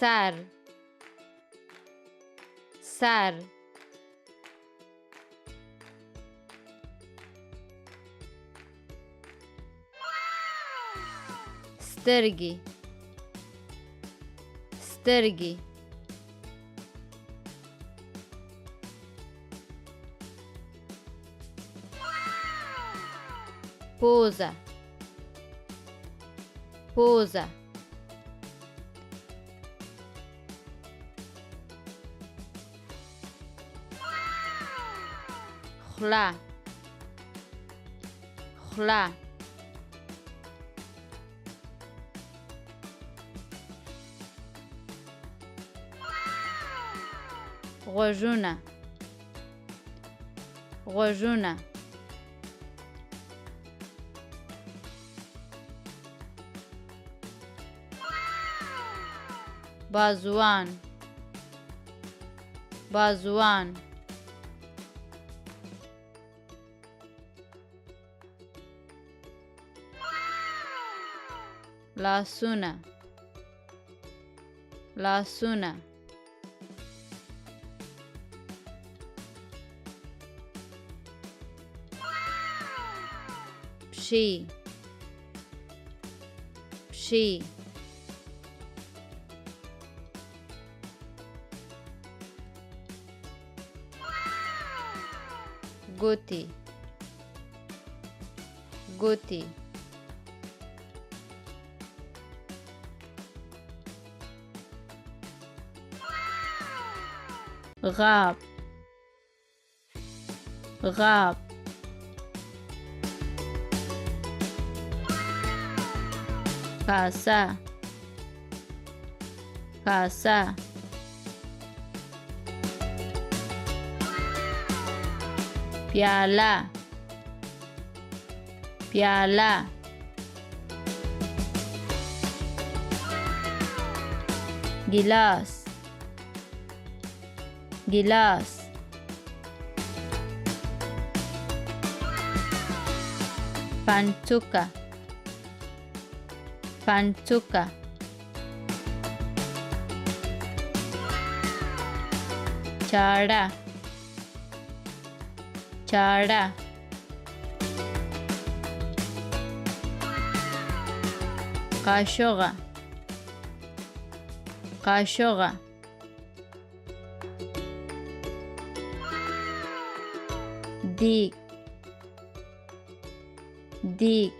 سر سر سترګې سترګې پوزه پوزه خوله خوله غوږونه غوږونه بازوان بازوان لاسونه لاسونه پښې پښې ګوتې ګوتې غاب غاب کاسه کاسه پیاله پیاله ګیلاس ګیلاس پنچوکه پنچوکه چاړه چاړه قاشوغه قاشوغه دیگ دیگ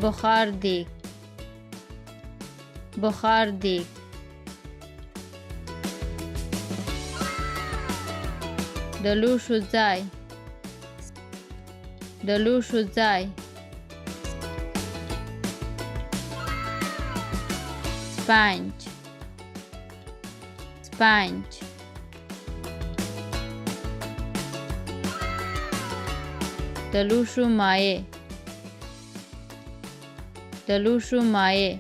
بخار دیگ بخار دیگ د لوښو ځای د لوښو ځای سپنج سپنج د لوښو مایع د لوښو مایع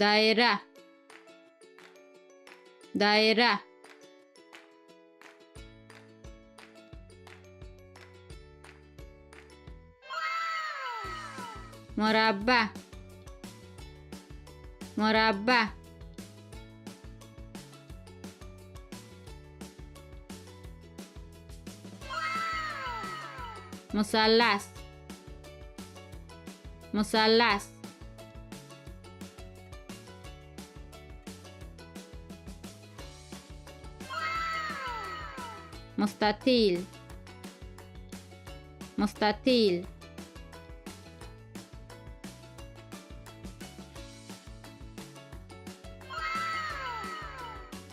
دایره دایره مربع مربع مثلث مثلث مستطیل مستطیل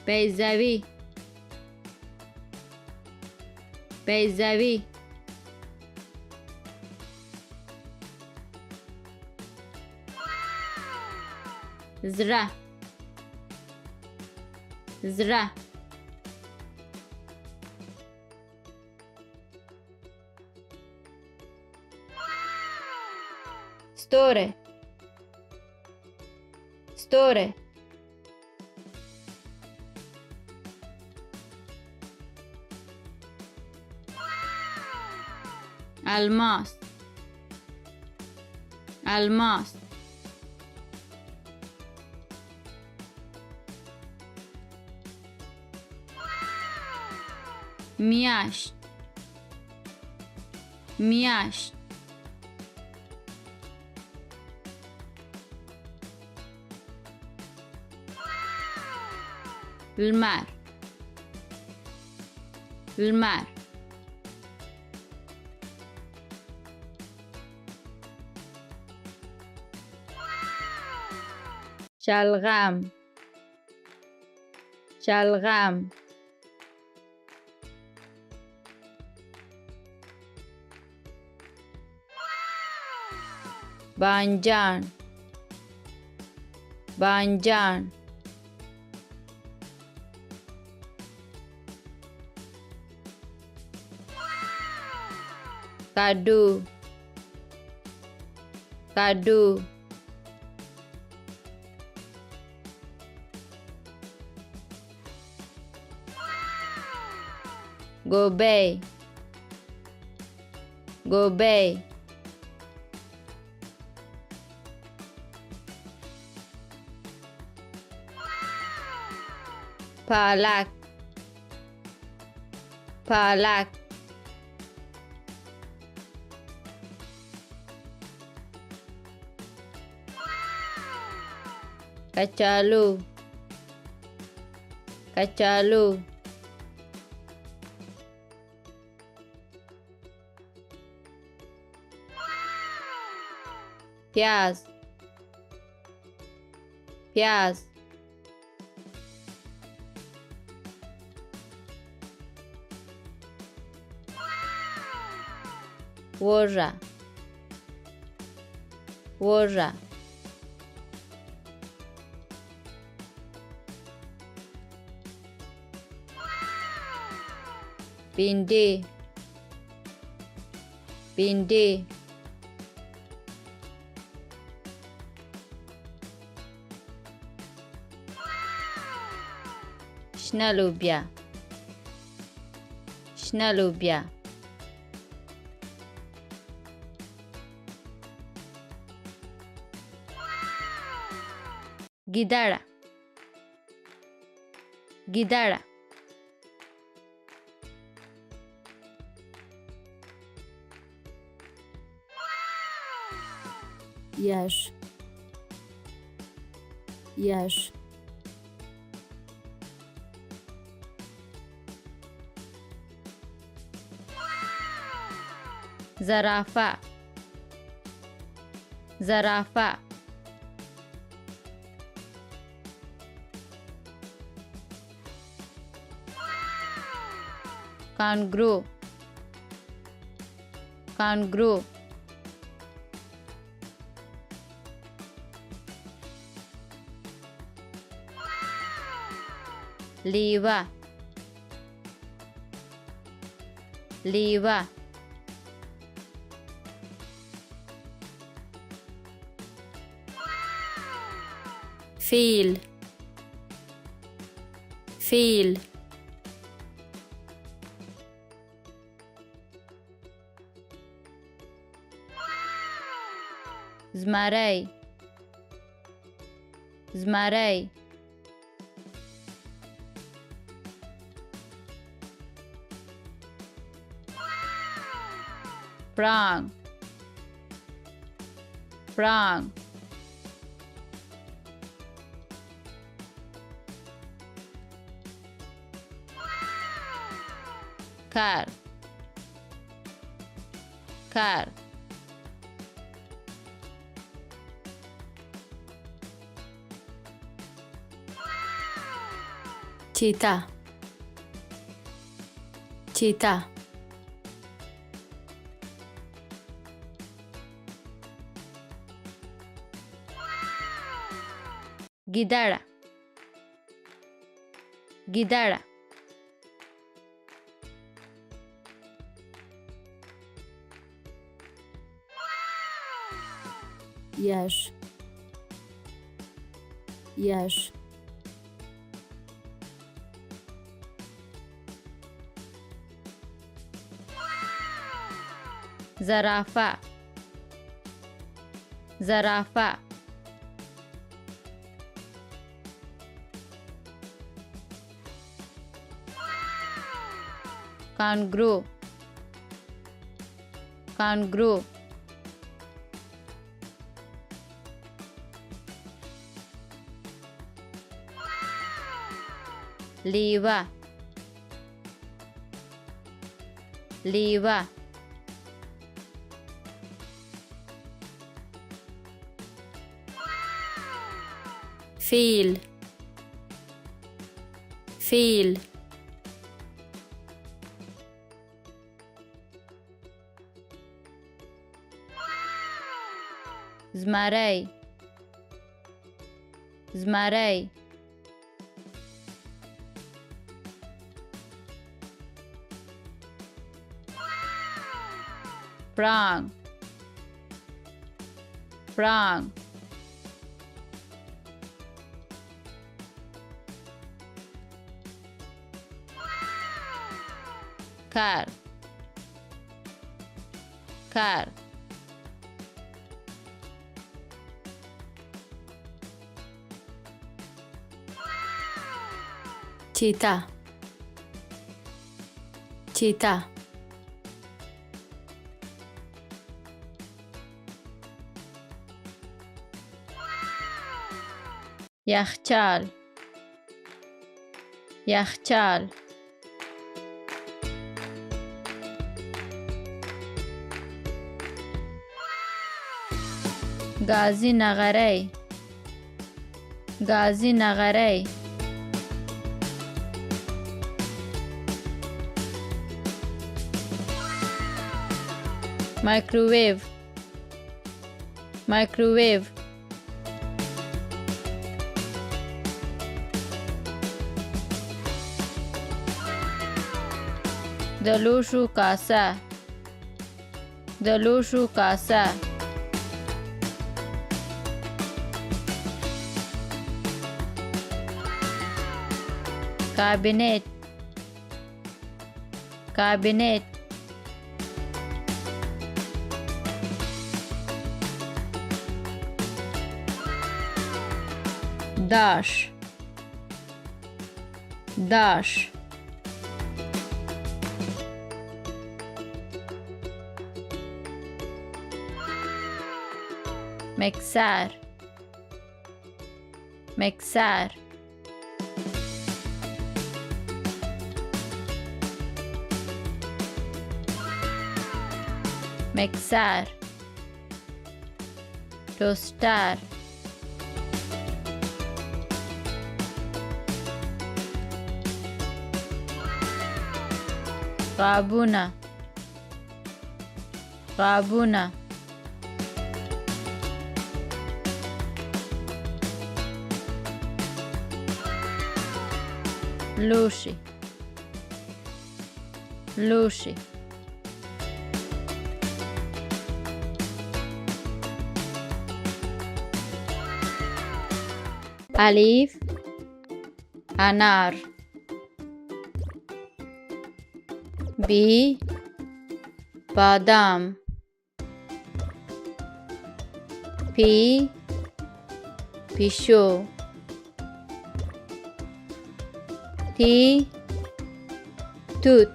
بیضوی بیضوی زره زره ستوره ستوره الماس الماس میاشت میاشت المر المر شلغم شلغم بانجان بانجان kadu kadu gobe gobe palak palak kacalu kacalu प्याज प्याज वर्रा वर्रा भिंडी भिंडी Shnalubya Shnalubya Gidara Gidara Yaş Yaş Zarafa Zarafa Kangaroo Kangaroo Liva Liva Fil Fil زمري زمري Prong Prong Car Car Cheetah Cheetah Gidara Gidara Yaş Yaş زرافه زرافه کانگرو کانگرو لیوه لیوه فیل فیل زمری زمری پړانګ پړانګ کار کار چیتا چیتا یخچال یخچال گازی نغری گازی نغری مایکروویو مایکروویو د لوښو کاسه د لوښو کاسه کابینت کابینت داش داش مکسر مکسر مکسر توستر قابونه قابونه لوشي لوشي الف انار بی بادام پی پیشو تی توت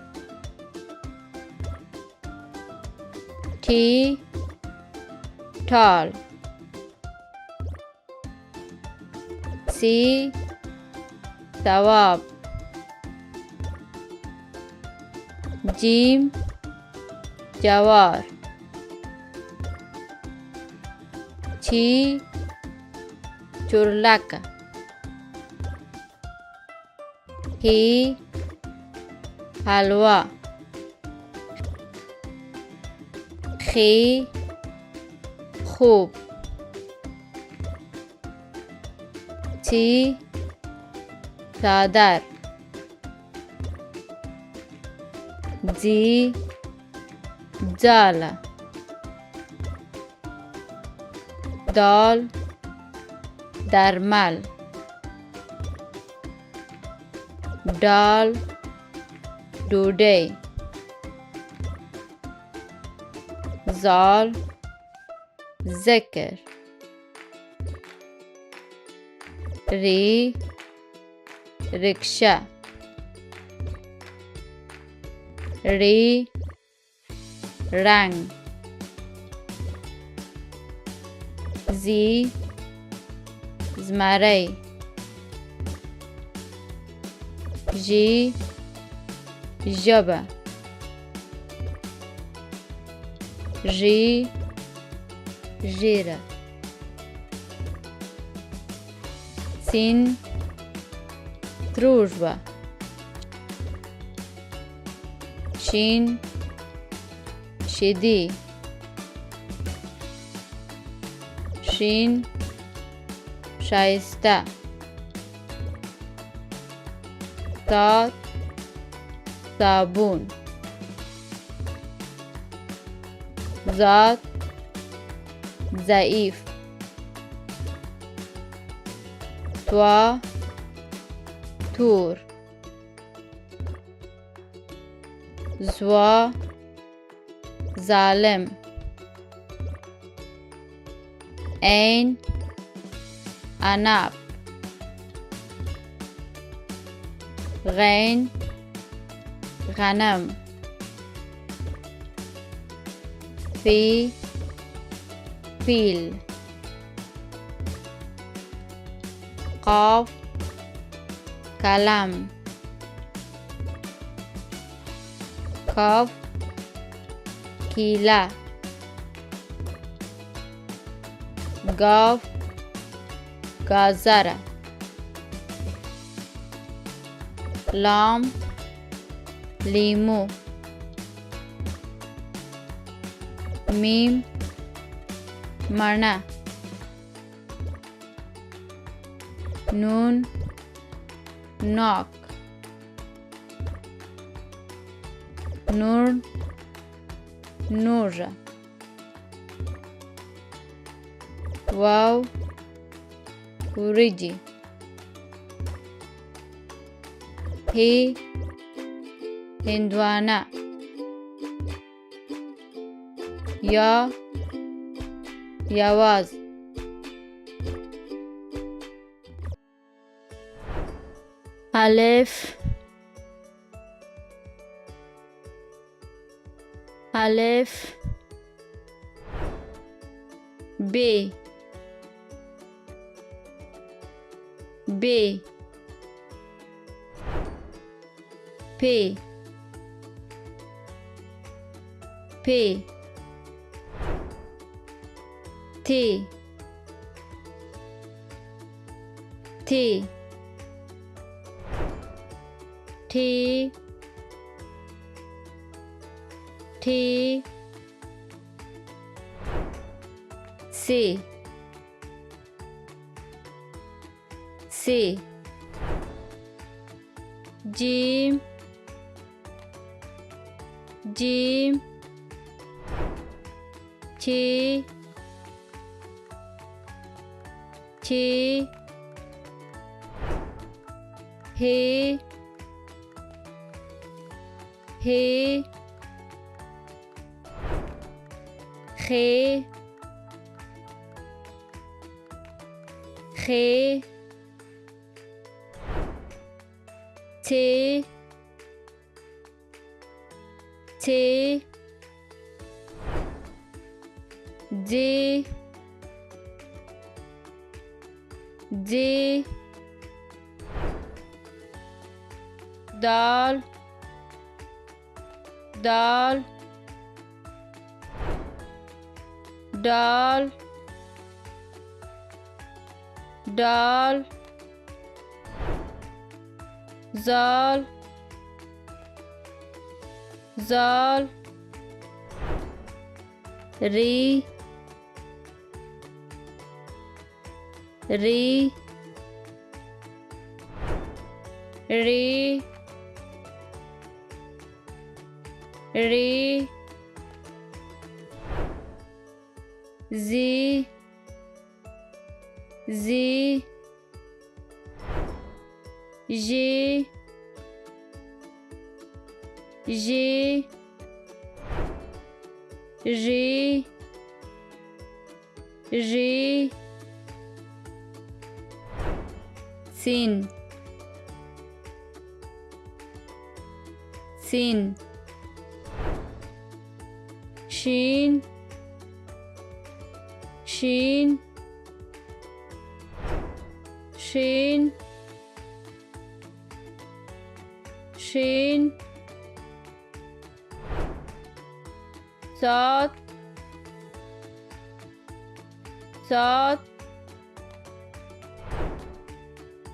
تی تال سی ثواب جیم جوار چی چورلک ही हलवा खी खूब ची चादर जी जाला दाल درمل دال ډوډۍ زال ذكر ري ركشة ری رنگ زی زمره جی ژبه ژی ژیره سین дружба شین شدی شین شایسته صاد صابون زاد ضعیف توا تور زوا ظالم عین عنب غین غنم فی فیل قاف قلم کاف کیله گاو گازره لام لیمو میم مڼه نون ناک نور نوژه واو وریجی هی هندوانه یا یواز الف الف ب ب پ پ ت ت ठी ठी से जिम जिम ची ची हे हे खे खे थे थे जे जे दाल दाल दाल दाल जाल जाल री री री री जी जी जी जी ri, ri, sin, sin, shin, shin, shin, shin, صاد صاد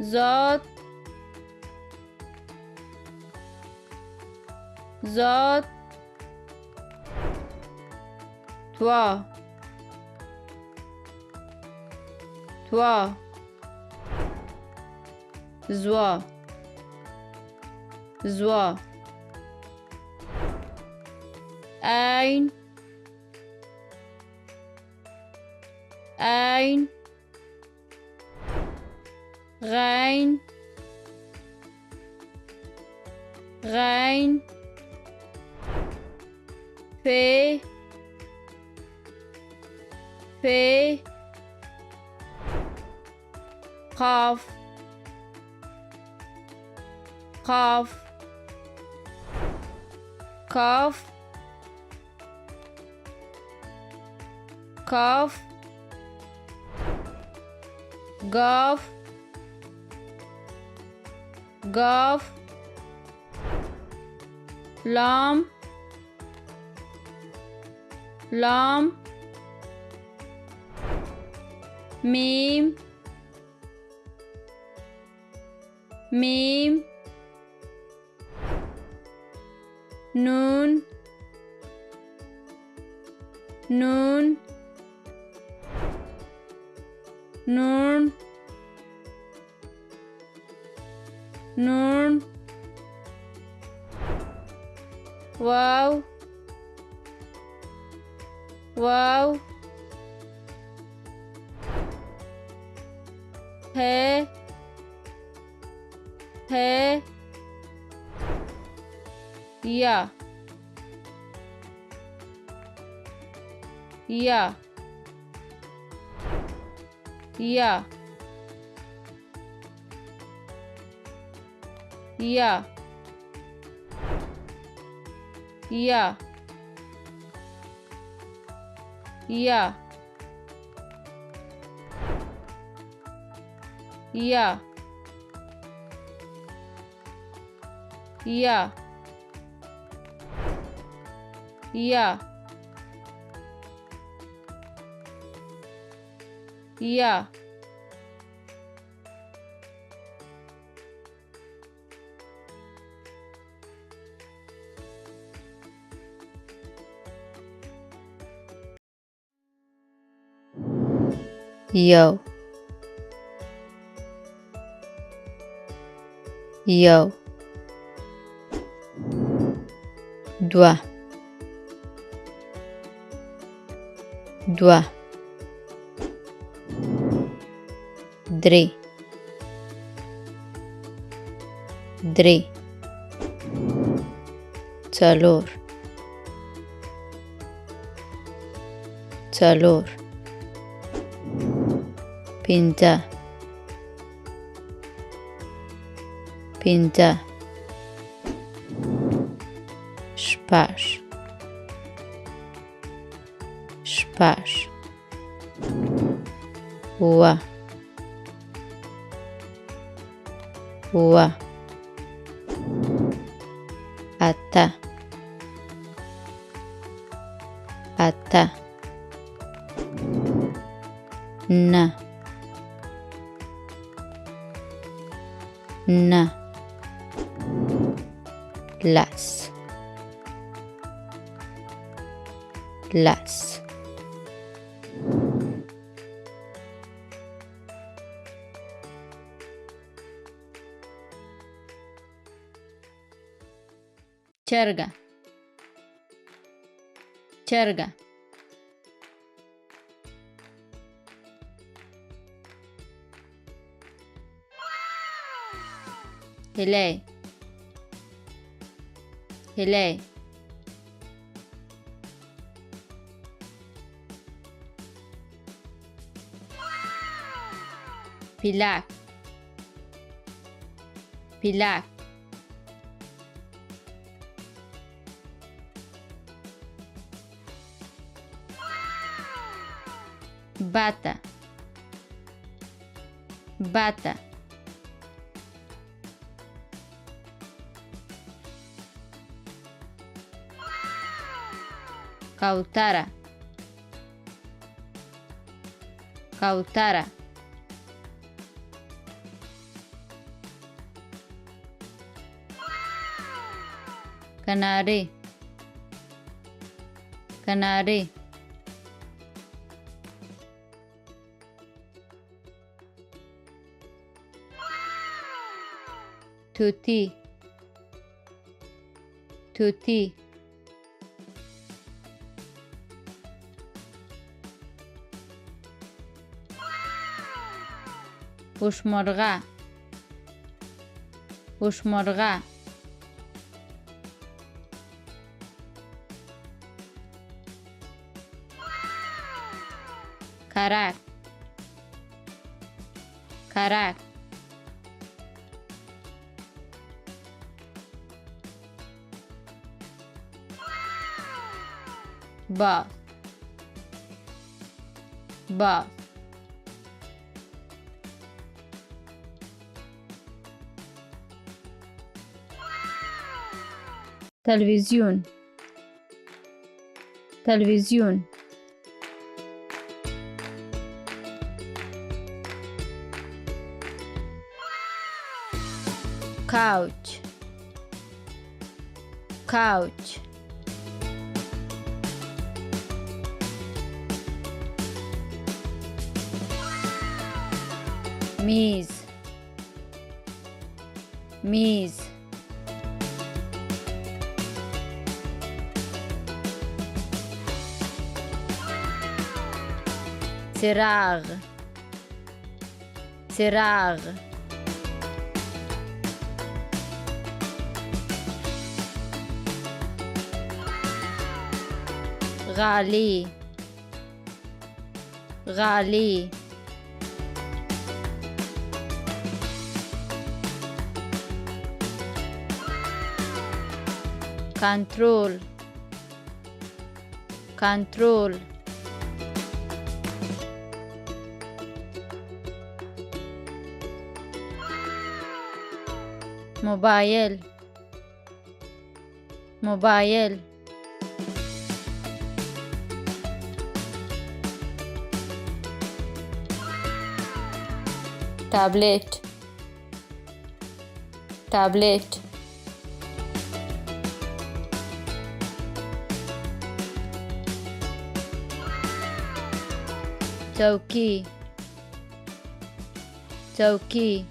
ضاد ضاد طوا طوا زوا زوا عين عين غين غين في في قاف قاف كاف كاف قاف قاف لام لام ميم ميم نون نون نون نون واو واو है या या या या या या या या या या yo yo doigt doigt درې درې څلور څلور پنځه پنځه شپږ شپږ اووه اووه اته اته نه نه لس لس چرګه چرګه هیلۍ هیلۍ پلاک پلاک bata bata cautara cautara canare canare tutti tutti پشمرغه پشمرغه کرک کرک باز باز تلویزیون تلویزیون couch couch میز میز چراغ چراغ غالی غالی کنترل کنترل موبایل موبایل تابلت تابلت چوکی چوکی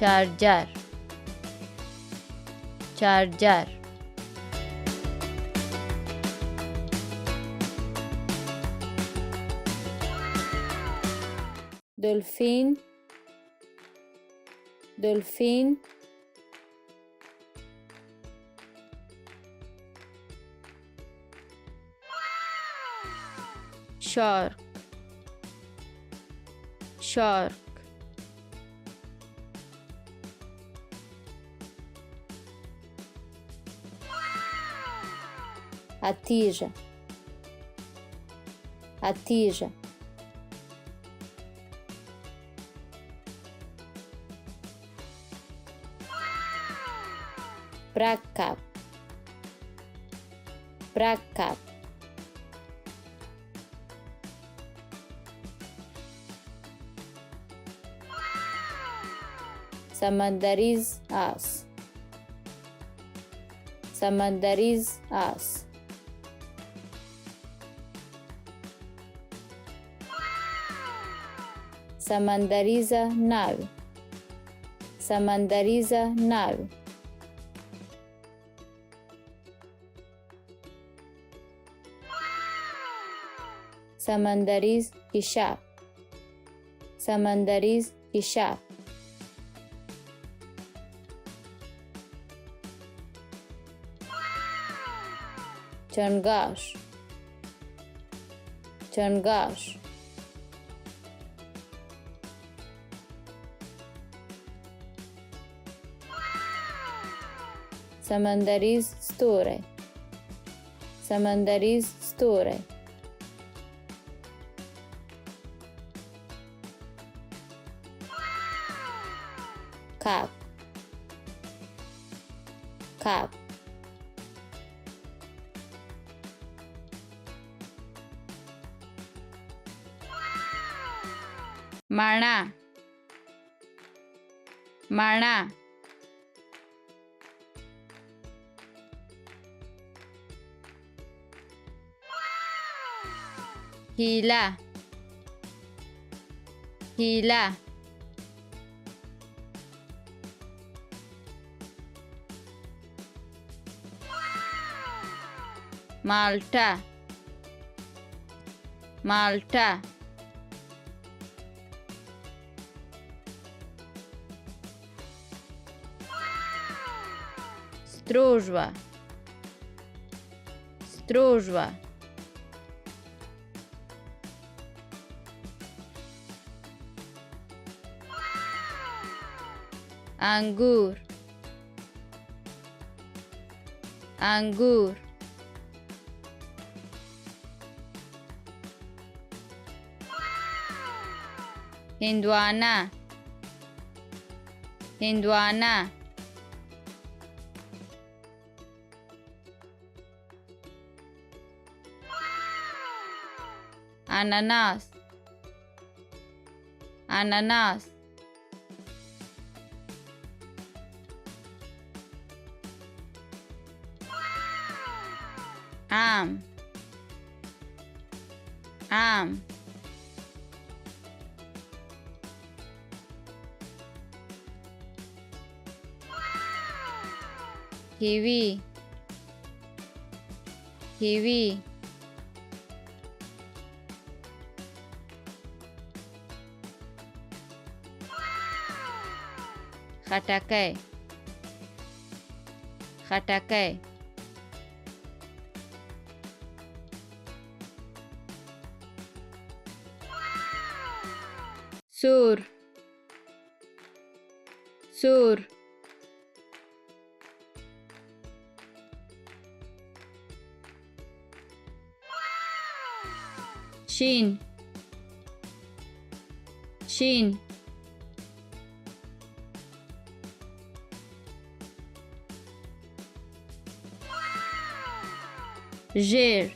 چارجر چارجر دلفین دلفین شارک شارک حتیجه حتیجه برکب برکب سمندریز آس سمندریز آس سمندریزه ناو سمندریزه ناو سمندریز کشاف سمندریز کشاف چنگاش چنگاش سمندری ستوره سمندری ستوره کاپ کاپ مڼه مڼه هیله هیله مالټه مالټه стужва стужва انگور انگور هندوانه هندوانه اناناس اناناس آم آم کیوی کیوی خټکی خټکی سور سور شین شین ژیر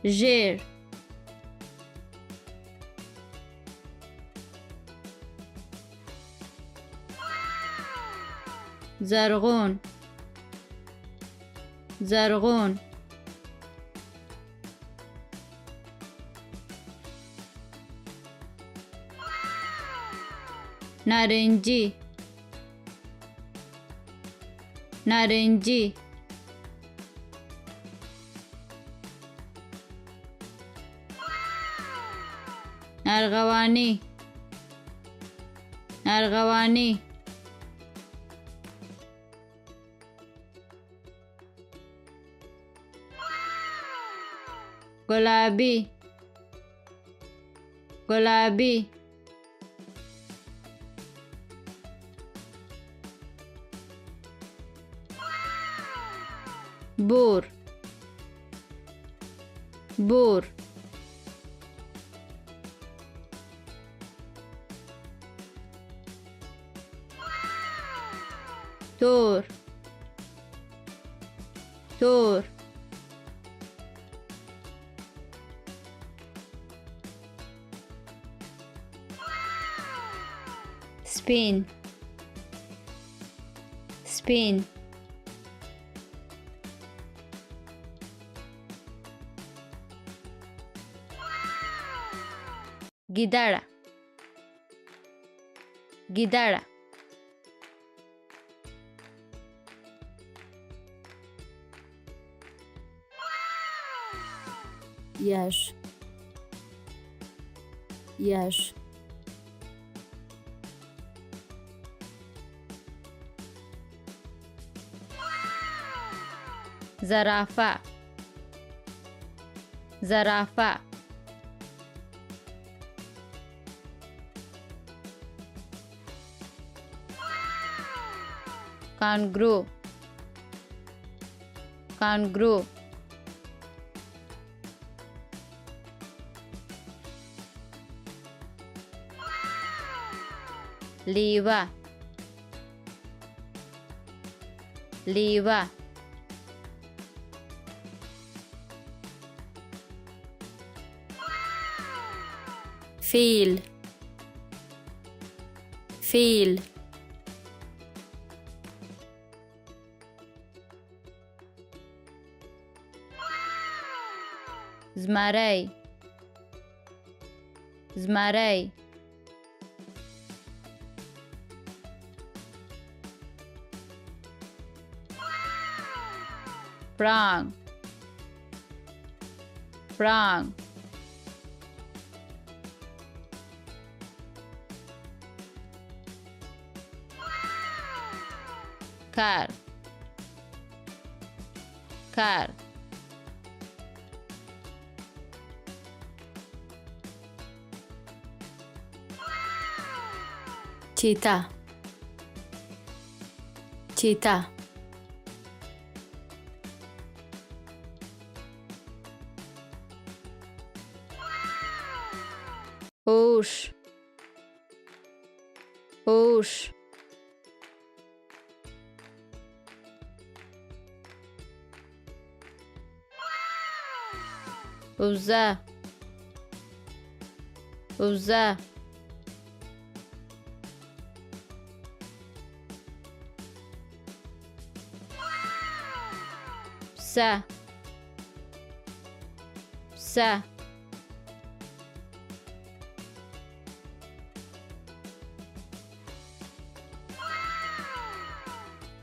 ژیر زرغون زرغون نارنجی نارنجی ارغوانی ارغوانی گلابی گلابی بور بور تور تور سپین سپین गिदाड़ा गिदाड़ा Yash Yash zarafa, zarafa, kangaroo, kangaroo, lever, lever, fil, fil, زمری، زمری، پړانګ، پړانګ، کر، کر، چیتا، چیتا، اوښ، اوښ، وزه، وزه، پسه، پسه،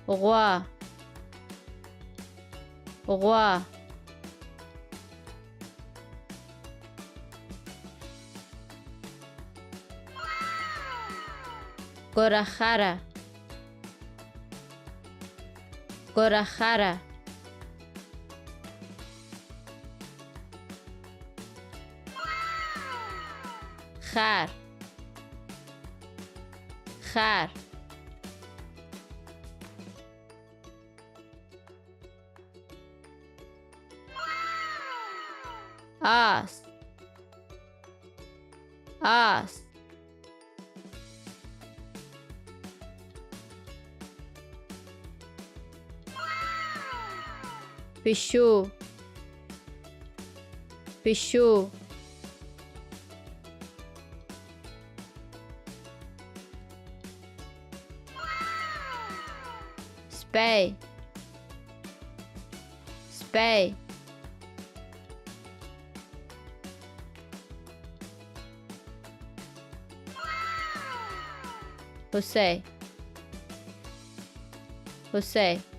غوا، غوا، ګورخره، ګورخره، خر، خر، آس، آس، پیشو، پیشو، سپی، سپی، هوسۍ، هوسۍ،